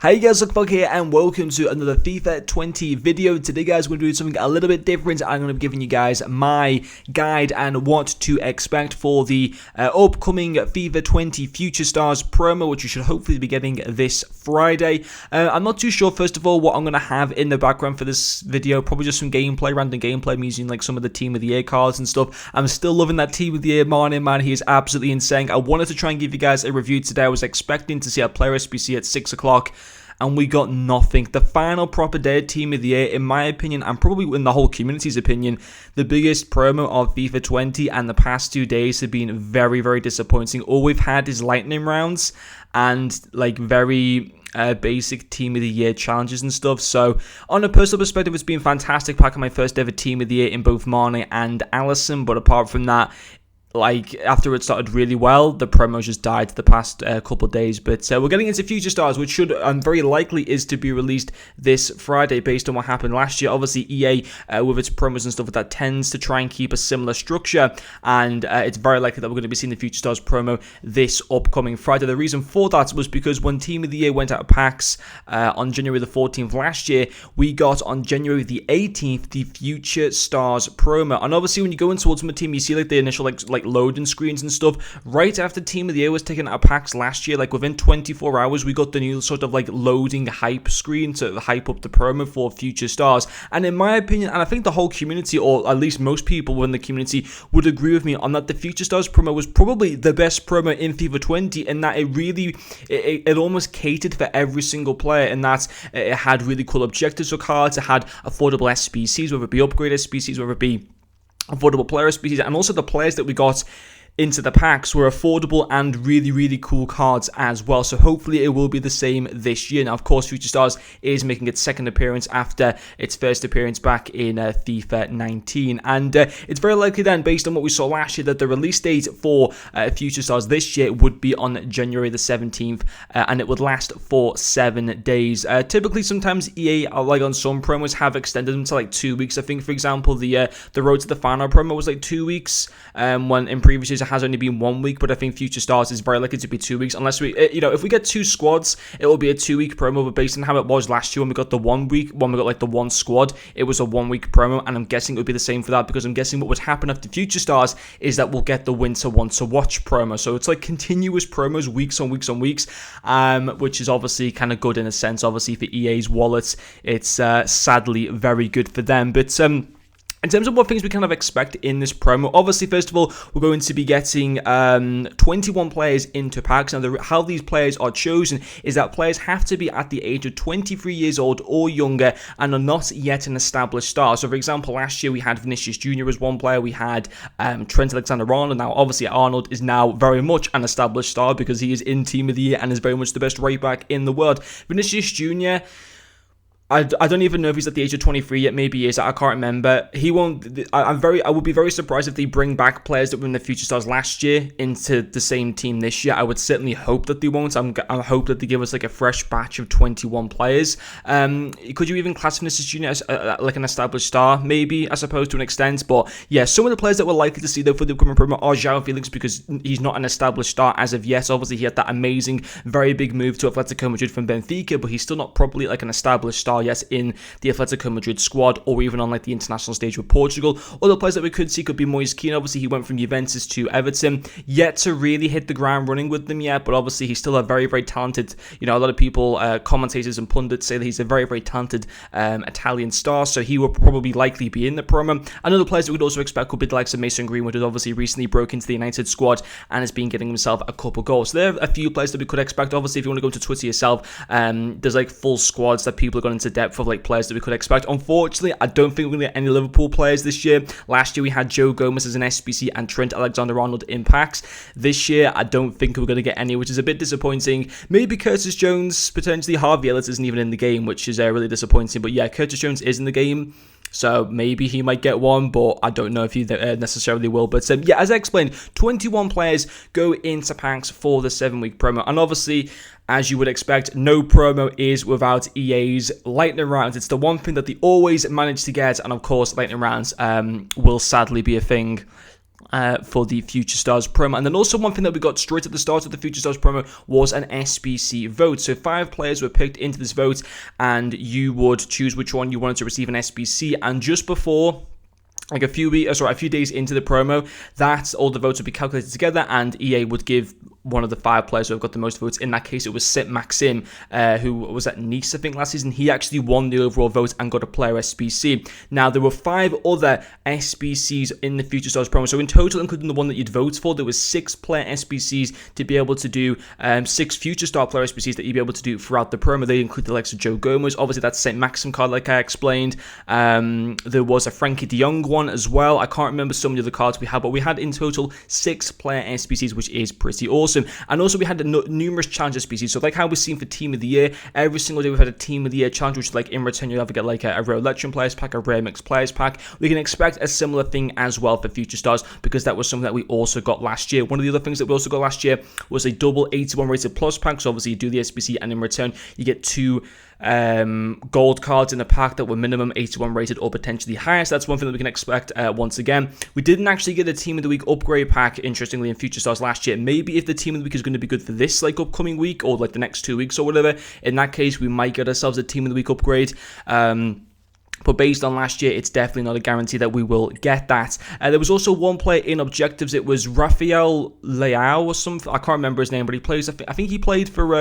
Hey guys, Luckbug here and welcome to another FIFA 20 video. Today guys, we're going to do something a little bit different. I'm going to be giving you guys my guide and what to expect for the upcoming FIFA 20 Future Stars promo, which you should hopefully be getting this Friday. I'm not too sure, first of all, what I'm going to have in the background for this video. Probably just some gameplay, random gameplay. I'm using like some of the Team of the Year cards and stuff. I'm still loving that Team of the Year Mane, man. He is absolutely insane. I wanted to try and give you guys a review today. I was expecting to see a player SBC at 6 o'clock. And we got nothing. The final proper day of Team of the Year, in my opinion, and probably in the whole community's opinion, the biggest promo of FIFA 20, and the past 2 days have been very, very disappointing. All we've had is lightning rounds and like very basic Team of the Year challenges and stuff. So on a personal perspective, it's been fantastic packing my first ever Team of the Year in both Mane and Alisson. But apart from that, like after it started really well, the promo just died the past couple of days. But we're getting into Future Stars, which should very likely is to be released this Friday based on what happened last year. Obviously EA with its promos and stuff like that tends to try and keep a similar structure, and it's very likely that we're going to be seeing the Future Stars promo this upcoming Friday. The reason for that was because when Team of the Year went out of packs on January the 14th last year, we got on January the 18th the Future Stars promo. And obviously when you go into Ultimate Team, you see like the initial like loading screens and stuff. Right after Team of the Year was taken out of packs last year, like within 24 hours, we got the new sort of like loading hype screen to hype up the promo for Future Stars. And in my opinion, and I think the whole community, or at least most people within the community, would agree with me on that, the Future Stars promo was probably the best promo in FIFA 20, in that it really, it almost catered for every single player, in that it had really cool objectives for cards, it had affordable SBCs, whether it be upgrade SBCs, whether it be affordable player species, and also the players that we got into the packs were affordable and really, really cool cards as well. So hopefully it will be the same this year. Now, of course, Future Stars is making its second appearance after its first appearance back in FIFA 19. And it's very likely then, based on what we saw last year, that the release date for Future Stars this year would be on January the 17th, and it would last for 7 days. Typically, sometimes EA, like on some promos, have extended them to like 2 weeks. I think, for example, the Road to the Final promo was like 2 weeks, when in previous years has only been 1 week, but I think Future Stars is very likely to be 2 weeks, unless we, if we get 2 squads, it will be a 2 week promo. But based on how it was last year when we got the 1 week, when we got like the one squad, it was a 1 week promo, and I'm guessing it would be the same for that, because I'm guessing what would happen after Future Stars is that we'll get the Winter Want to Watch promo. So it's like continuous promos, weeks on weeks on weeks, which is obviously kind of good in a sense. Obviously for EA's wallets, it's sadly very good for them. But in terms of what things we kind of expect in this promo, obviously, first of all, we're going to be getting 21 players into packs. Now, how these players are chosen is that players have to be at the age of 23 years old or younger and are not yet an established star. So, for example, last year we had Vinicius Jr. as one player. We had Trent Alexander-Arnold. Now, obviously, Arnold is now very much an established star because he is in Team of the Year and is very much the best right back in the world. Vinicius Jr., I don't even know if he's at the age of 23 yet. Maybe he is. I can't remember. He won't. I would be very surprised if they bring back players that were in the Future Stars last year into the same team this year. I would certainly hope that they won't. I hope that they give us like a fresh batch of 21 players. Could you even class Vinicius Jr. as like an established star? Maybe, I suppose, to an extent. But yeah, some of the players that we're likely to see though for the upcoming promo are João Felix, because he's not an established star as of yet. Obviously, he had that amazing, very big move to Atletico Madrid from Benfica, but he's still not properly like an established star yet in the Atletico Madrid squad, or even on like the international stage with Portugal. Other players that we could see could be Moise Kean. Obviously, he went from Juventus to Everton, yet to really hit the ground running with them yet, but obviously he's still a very, very talented, a lot of people, commentators and pundits say that he's a very, very talented Italian star, so he will probably likely be in the promo. And other players that we could also expect could be the likes of Mason Greenwood, who's obviously recently broke into the United squad and has been getting himself a couple goals. So there are a few players that we could expect. Obviously, if you want to go to Twitter yourself, there's like full squads that people are going into depth of, like players that we could expect. Unfortunately, I don't think we're going to get any Liverpool players this year. Last year we had Joe Gomez as an SBC and Trent Alexander-Arnold in packs. This year I don't think we're going to get any, which is a bit disappointing. Maybe Curtis Jones, potentially. Harvey Elliott isn't even in the game, which is really disappointing. But yeah, Curtis Jones is in the game, so maybe he might get one, but I don't know if he necessarily will. But yeah, as I explained, 21 players go into packs for the 7-week promo. And obviously, as you would expect, no promo is without EA's lightning rounds. It's the one thing that they always manage to get. And of course, lightning rounds will sadly be a thing for the Future Stars promo. And then also one thing that we got straight at the start of the Future Stars promo was an SBC vote. So 5 players were picked into this vote, and you would choose which one you wanted to receive an SBC. And just before, like a few days into the promo, that all the votes would be calculated together, and EA would give one of the 5 players who have got the most votes. In that case, it was Maxim, who was at Nice, I think, last season. He actually won the overall vote and got a player SBC. Now, there were 5 other SBCs in the Future Stars promo. So in total, including the one that you'd vote for, there was 6 player SBCs to be able to do, 6 Future Star player SBCs that you'd be able to do throughout the promo. They include the likes of Joe Gomez. Obviously, that's Maxim card, like I explained. There was a Frankie de Jong one as well. I can't remember some of the other cards we had, but we had in total 6 player SBCs, which is pretty awesome. And also we had numerous challenge SBCs. So like how we're seeing for Team of the Year, every single day we've had a Team of the Year challenge, which is like in return you'll either get like a rare Legend Players pack, a rare Mixed Players pack. We can expect a similar thing as well for Future Stars, because that was something that we also got last year. One of the other things that we also got last year was a double 81 rated plus pack. So obviously you do the SBC, and in return you get 2 gold cards in a pack that were minimum 81 rated or potentially higher. So that's one thing that we can expect once again. We didn't actually get a Team of the Week upgrade pack, interestingly, in Future Stars last year. Maybe if the Team of the Week is going to be good for this like upcoming week, or like the next 2 weeks or whatever, in that case we might get ourselves a Team of the Week upgrade. But based on last year, it's definitely not a guarantee that we will get that. There was also one player in objectives. It was Rafael Leao or something. I can't remember his name, but he plays. I think he played for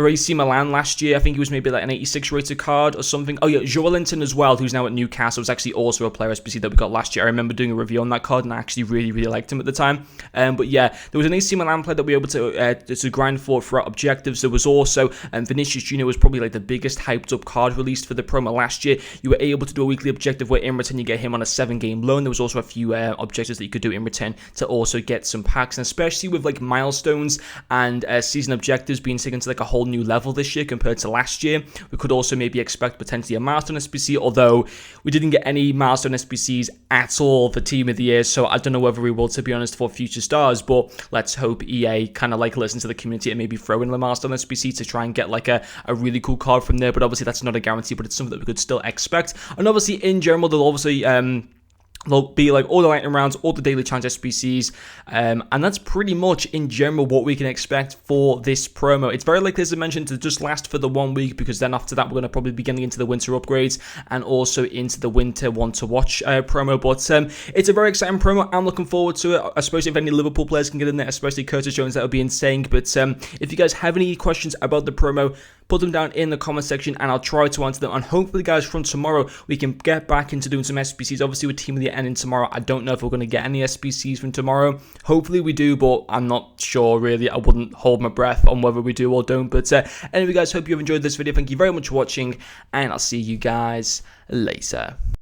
AC Milan last year. I think he was maybe like an 86 rated card or something. Oh yeah, Joelinton as well, who's now at Newcastle, was actually also a player SBC that we got last year. I remember doing a review on that card, and I actually really, really liked him at the time. But yeah, there was an AC Milan player that we were able to grind for throughout objectives. There was also Vinicius Jr. was probably like the biggest hyped up card released for the promo last year. You were able to do a weekly objective where in return you get him on a 7-game loan. There was also a few objectives that you could do in return to also get some packs, and especially with like milestones and season objectives being taken to like a whole new level this year compared to last year, we could also maybe expect potentially a milestone SBC, although we didn't get any milestone SBCs at all for Team of the Year, so I don't know whether we will, to be honest, for Future Stars. But let's hope EA kind of like listen to the community and maybe throw in a milestone SBC to try and get like a really cool card from there. But obviously that's not a guarantee, but it's something that we could still expect. And obviously in general, they'll obviously there'll be like all the lightning rounds, all the daily challenge SBCs, and that's pretty much in general what we can expect for this promo. It's very likely, as I mentioned, to just last for the 1 week, because then after that we're going to probably be getting into the winter upgrades and also into the winter one to watch promo. But it's a very exciting promo. I'm looking forward to it, especially if any Liverpool players can get in there, especially Curtis Jones. That would be insane. But if you guys have any questions about the promo, put them down in the comment section and I'll try to answer them. And hopefully, guys, from tomorrow we can get back into doing some SBCs. Obviously with Team of the ending tomorrow, I don't know if we're going to get any SBCs from tomorrow. Hopefully we do, but I'm not sure really. I wouldn't hold my breath on whether we do or don't. But anyway, guys, hope you've enjoyed this video. Thank you very much for watching, and I'll see you guys later.